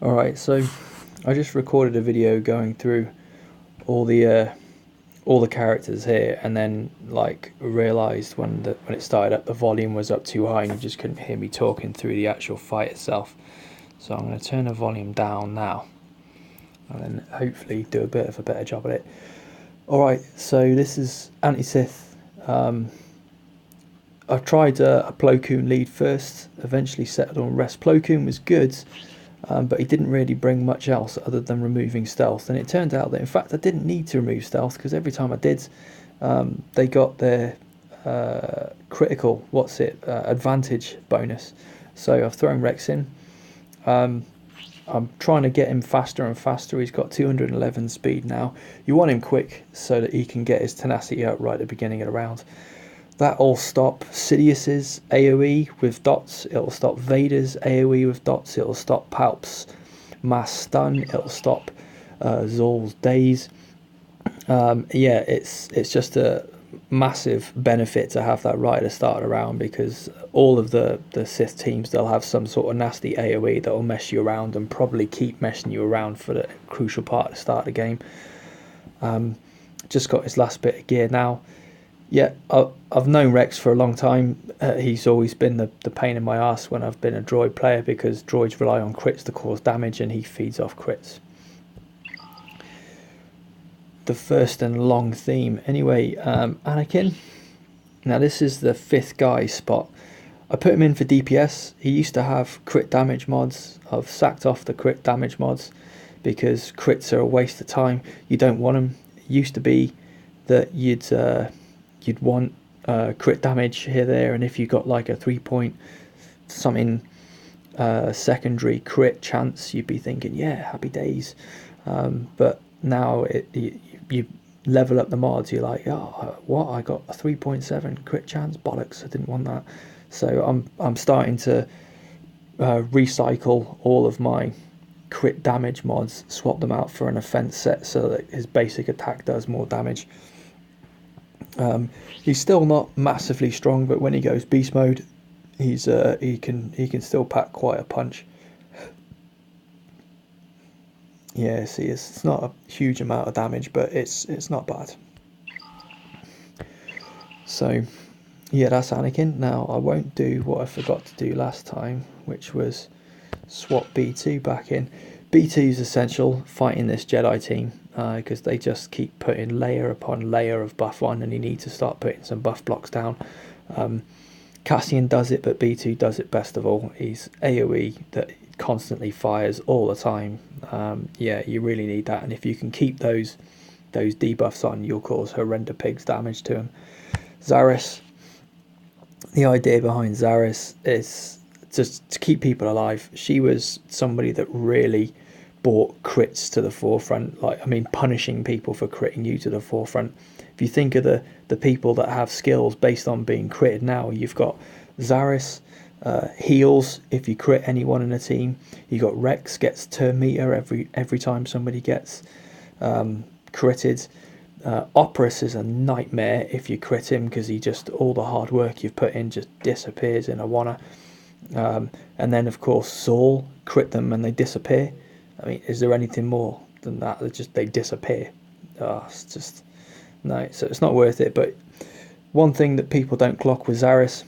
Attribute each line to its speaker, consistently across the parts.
Speaker 1: Alright, so I just recorded a video going through all the characters here, and then like realised when it started up the volume was up too high and you just couldn't hear me talking through the actual fight itself. So I'm going to turn the volume down now and then hopefully do a bit of a better job at it. Alright, so this is Anti-Sith. I tried a Plo Koon lead first, eventually settled on rest. Plo Koon was good, but he didn't really bring much else other than removing stealth. And it turned out that in fact I didn't need to remove stealth, because every time I did, they got their critical, advantage bonus. So I've thrown Rex in. I'm trying to get him faster and faster. He's got 211 speed now. You want him quick so that he can get his tenacity up right at the beginning of the round. That'll stop Sidious's AoE with dots, it'll stop Vader's AoE with dots, it'll stop Palp's mass stun, it'll stop Zorl's daze. Yeah, it's just a massive benefit to have that right at the start of the round, because all of the Sith teams, they'll have some sort of nasty AoE that will mess you around and probably keep messing you around for the crucial part at the start of the game. Just got his last bit of gear now. Yeah, I've known Rex for a long time. He's always been the pain in my ass when I've been a droid player, because droids rely on crits to cause damage and he feeds off crits. The first and long theme. Anyway, Anakin. Now this is the 5th guy spot. I put him in for DPS. He used to have crit damage mods. I've sacked off the crit damage mods because crits are a waste of time. You don't want them. It used to be that you'd want crit damage here, there, and if you got like a 3-point something secondary crit chance, you'd be thinking, yeah, happy days. But now you level up the mods, you're like, oh, what? I got a 3.7 crit chance? Bollocks! I didn't want that. So I'm starting to recycle all of my crit damage mods, swap them out for an offense set so that his basic attack does more damage. He's still not massively strong, but when he goes beast mode, he can still pack quite a punch. Yeah, see, it's not a huge amount of damage, but it's not bad. So yeah, that's Anakin. Now I won't do what I forgot to do last time, which was swap B2 back in. B2 is essential fighting this Jedi team, because they just keep putting layer upon layer of buff on, and you need to start putting some buff blocks down. Cassian does it, but B2 does it best of all. He's AoE that constantly fires all the time. Yeah, you really need that, and if you can keep those debuffs on, you'll cause horrendous pigs damage to him. Zaris. The idea behind Zaris is just to keep people alive. She was somebody that really brought crits to the forefront, like, I mean, punishing people for critting you to the forefront. If you think of the people that have skills based on being critted now, you've got Zaris, heals if you crit anyone in a team. You got Rex, gets turn meter every time somebody gets critted. Operas is a nightmare if you crit him, because he just, all the hard work you've put in just disappears in a wanna. And then of course Zorl, crit them and they disappear. I mean, is there anything more than that? They disappear. It's just no, so it's not worth it. But one thing that people don't clock with Zaris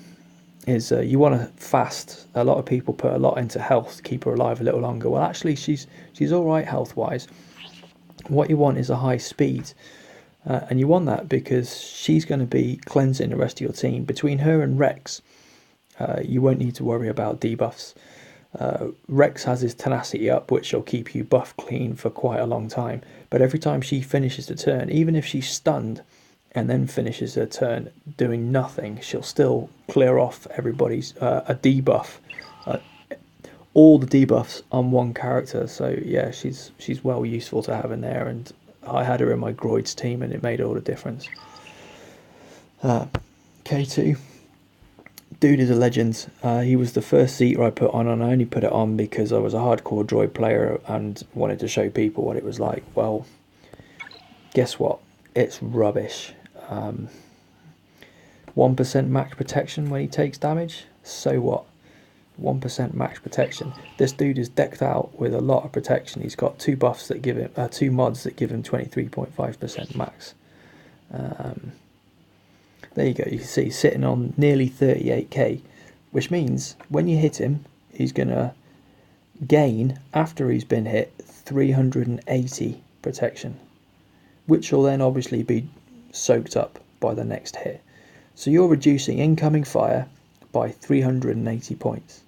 Speaker 1: is you want to fast. A lot of people put a lot into health to keep her alive a little longer. Well, actually she's all right health wise. What you want is a high speed, and you want that because she's going to be cleansing the rest of your team. Between her and Rex, you won't need to worry about debuffs. Rex has his tenacity up, which will keep you buff clean for quite a long time, but every time she finishes the turn, even if she's stunned and then finishes her turn doing nothing, she'll still clear off everybody's a debuff, all the debuffs on one character. So yeah, she's well useful to have in there, and I had her in my Groids team and it made all the difference. K2, dude is a legend. He was the first seater I put on, and I only put it on because I was a hardcore droid player and wanted to show people what it was like. Well, guess what? It's rubbish. 1% max protection when he takes damage. So what? 1% max protection. This dude is decked out with a lot of protection. He's got two buffs that give him, two mods that give him 23.5% max. There you go. You can see he's sitting on nearly 38k, which means when you hit him, he's gonna gain, after he's been hit, 380 protection, which will then obviously be soaked up by the next hit. So you're reducing incoming fire by 380 points.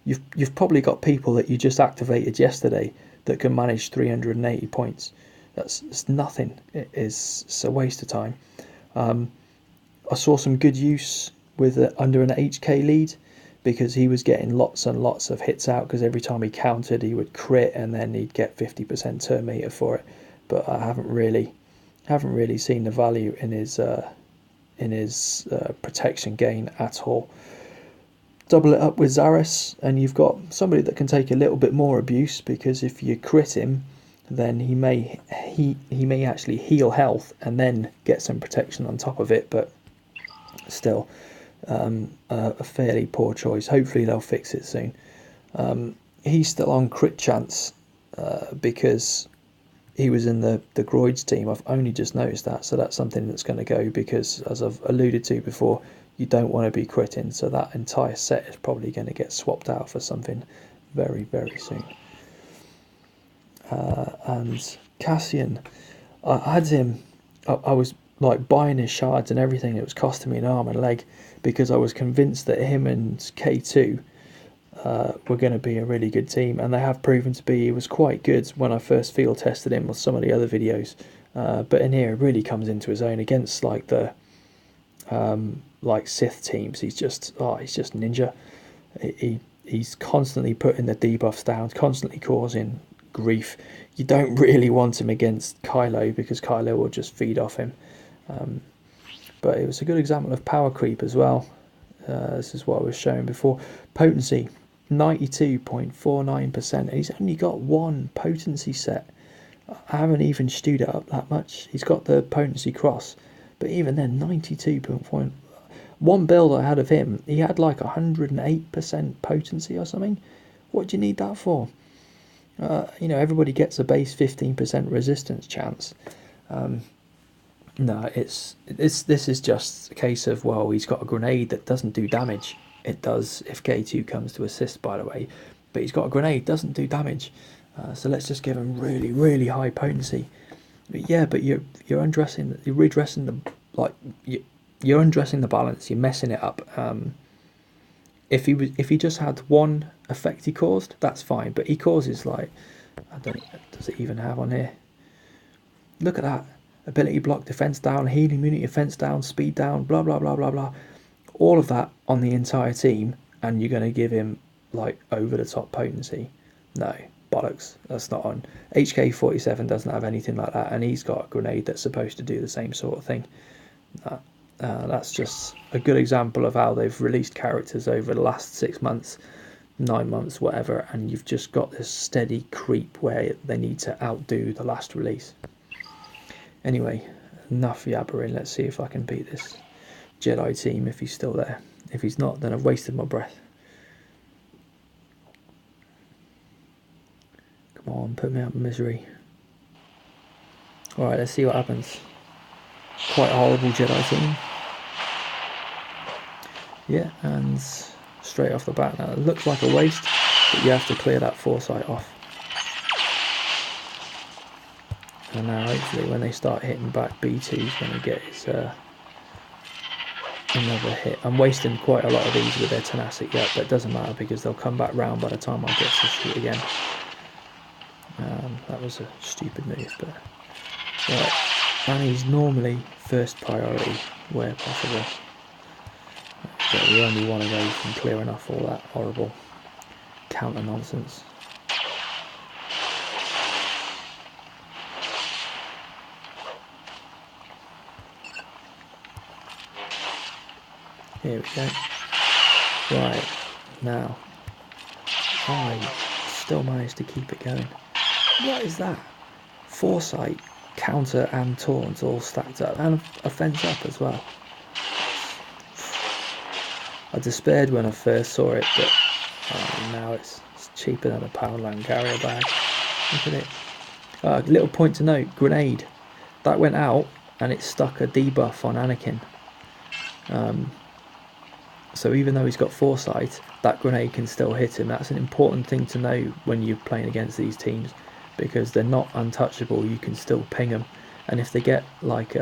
Speaker 1: You've probably got people that you just activated yesterday that can manage 380 points. It's nothing. It's a waste of time. I saw some good use with under an HK lead, because he was getting lots and lots of hits out, because every time he countered he would crit and then he'd get 50% turn meter for it. But I haven't really seen the value in his protection gain at all. Double it up with Zaris and you've got somebody that can take a little bit more abuse, because if you crit him, then he may actually heal health and then get some protection on top of it. But still, a fairly poor choice. Hopefully they'll fix it soon. He's still on crit chance because he was in the Groids team. I've only just noticed that, so that's something that's going to go, because as I've alluded to before, you don't want to be critting, so that entire set is probably going to get swapped out for something very, very soon. And Cassian, I had him, I was like buying his shards and everything. It was costing me an arm and a leg, because I was convinced that him and K2 were going to be a really good team, and they have proven to be. He was quite good when I first field tested him with some of the other videos, but in here it really comes into his own against like the like Sith teams. He's just ninja. He's constantly putting the debuffs down, constantly causing grief. You don't really want him against Kylo, because Kylo will just feed off him. But it was a good example of power creep as well. This is what I was showing before. Potency 92.49%, and he's only got one potency set. I haven't even stewed it up that much. He's got the potency cross, but even then 92.4. One build I had of him, he had like 108% potency or something. What do you need that for? You know, everybody gets a base 15% resistance chance. No, this is just a case of, well, he's got a grenade that doesn't do damage. It does if K2 comes to assist, by the way, but he's got a grenade, doesn't do damage. So let's just give him really, really high potency. But yeah, but you're undressing, you're redressing the, like, you're undressing the balance. You're messing it up. If he just had one effect he caused, that's fine. But he causes, like, I don't know, does it even have on here? Look at that. Ability block, defense down, healing immunity, defense down, speed down, blah, blah, blah, blah, blah. All of that on the entire team, and you're going to give him, like, over-the-top potency. No, bollocks. That's not on. HK47 doesn't have anything like that, and he's got a grenade that's supposed to do the same sort of thing. That's just a good example of how they've released characters over the last 6 months, 9 months, whatever, and you've just got this steady creep where they need to outdo the last release. Anyway, enough yabbering. Let's see if I can beat this Jedi team, if he's still there. If he's not, then I've wasted my breath. Come on, put me out of misery. Alright, let's see what happens. Quite a horrible Jedi team. Yeah, and straight off the bat now, it looks like a waste, but you have to clear that foresight off. And now hopefully when they start hitting back, B2's going to get his another hit. I'm wasting quite a lot of these with their tenacity yet, but it doesn't matter because they'll come back round by the time I get to shoot again. That was a stupid move, but right. And he's normally first priority where possible. But we only want to go from clearing off all that horrible counter nonsense. Here we go. Right, now I still managed to keep it going. What is that? Foresight, counter and taunt all stacked up, and a fence up as well. I despaired when I first saw it, but Now it's cheaper than a Poundland carrier bag. Look at it. Little point to note, grenade. That went out and it stuck a debuff on Anakin. So even though he's got foresight, that grenade can still hit him. That's an important thing to know when you're playing against these teams, because they're not untouchable. You can still ping them, and if they get like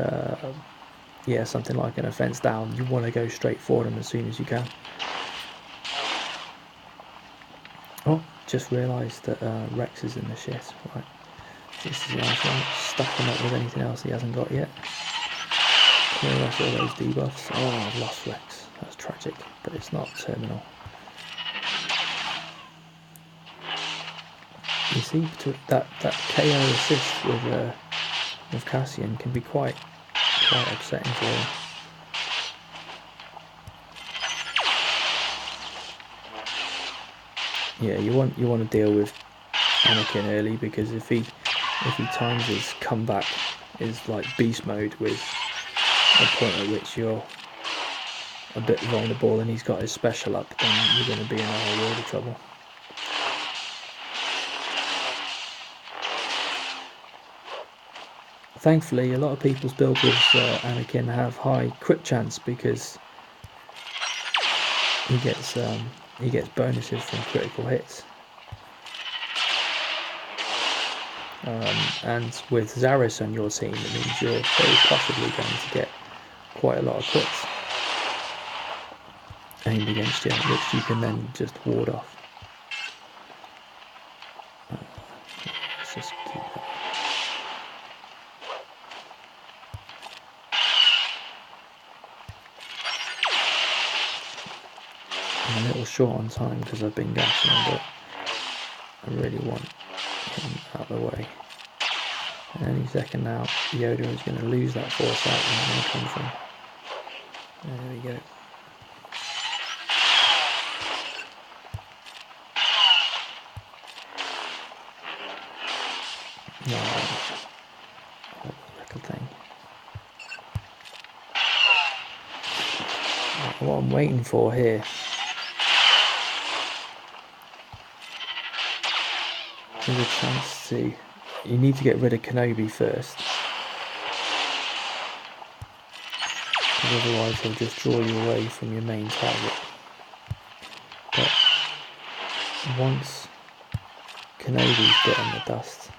Speaker 1: something like an offense down, you want to go straight for them as soon as you can. Oh, just realised that Rex is in the shit. Right, this is the last one. Stuff him up with anything else he hasn't got yet. Clear off all those debuffs. Oh, I've lost Rex. That's tragic, but it's not terminal. You see, that KO assist with Cassian can be quite upsetting for him. Yeah, you want to deal with Anakin early, because if he times his comeback is like beast mode with a point at which you're a bit vulnerable and he's got his special up, then you're going to be in a whole world of trouble. Thankfully, a lot of people's builds with Anakin have high crit chance, because he gets bonuses from critical hits. And with Zaris on your team, it means you're very possibly going to get quite a lot of crits aimed against you, which you can then just ward off. Let's just keep that. I'm a little short on time because I've been gassing, but I really want him out of the way. And any second now, Yoda is going to lose that foresight and I'm going to come from. There we go. No, little thing. What I'm waiting for here is a chance to. You need to get rid of Kenobi first, because otherwise he'll just draw you away from your main target. But once Kenobi's bitten the dust,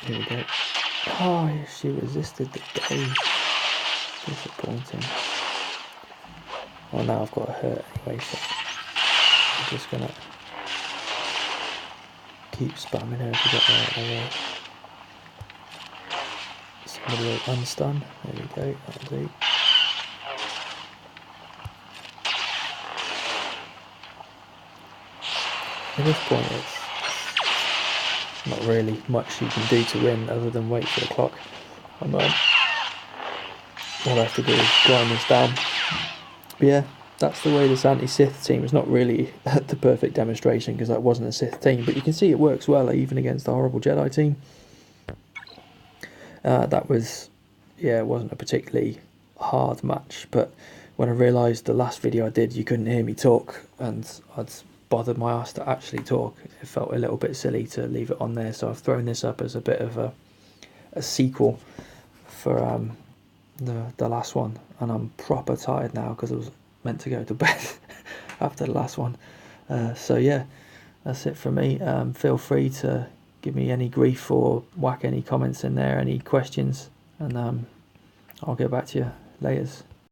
Speaker 1: here we go. Oh, she resisted the gaze. Disappointing. Well, now I've got to hurt anyway, so I'm just gonna keep spamming her to get her out of the way. Somebody will unstun. There we go. That'll do. At this point, it's not really much you can do to win other than wait for the clock. All I have to do is grind this down. But yeah, that's the way this anti-Sith team is not really the perfect demonstration, because that wasn't a Sith team, but you can see it works well even against a horrible Jedi team. That was, yeah, it wasn't a particularly hard match, but when I realised the last video I did you couldn't hear me talk and I'd bothered my ass to actually talk, it felt a little bit silly to leave it on there, so I've thrown this up as a bit of a sequel for the last one, and I'm proper tired now because I was meant to go to bed after the last one. So yeah, that's it from me. Feel free to give me any grief or whack any comments in there, any questions, and I'll get back to you later.